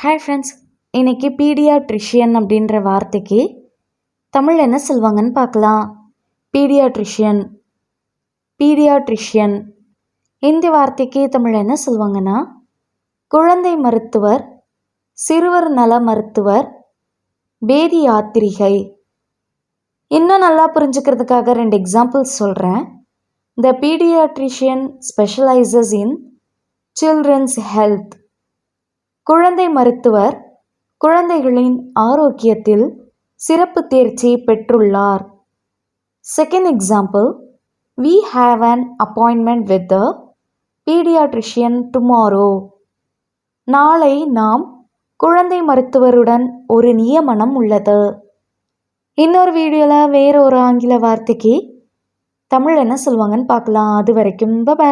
Hi friends, இன்றைக்கி paediatrician அப்படின்ற வார்த்தைக்கு தமிழ் என்ன சொல்லுவாங்கன்னு பார்க்கலாம். பீடியாட்ரிஷியன் பீடியாட்ரிஷியன் இந்த வார்த்தைக்கு தமிழ் என்ன சொல்லுவாங்கன்னா குழந்தை மருத்துவர், சிறுவர் நல மருத்துவர், பேதி யாத்திரிகை. இன்னும் நல்லா புரிஞ்சுக்கிறதுக்காக 2 எக்ஸாம்பிள்ஸ் சொல்கிறேன். த பீடியாட்ரிஷியன் ஸ்பெஷலைசஸ் இன் சில்ட்ரன்ஸ் ஹெல்த். குழந்தை மருத்துவர் குழந்தைகளின் ஆரோக்கியத்தில் சிறப்பு தேர்ச்சி பெற்றுள்ளார். Second example, we have an appointment with the pediatrician tomorrow. நாளை நாம் குழந்தை மருத்துவருடன் ஒரு நியமனம் உள்ளது. இன்னொரு வீடியோவில் வேற ஒரு ஆங்கில வார்த்தைக்கு தமிழ் என்ன சொல்லுவாங்கன்னு பார்க்கலாம். அது வரைக்கும் பை.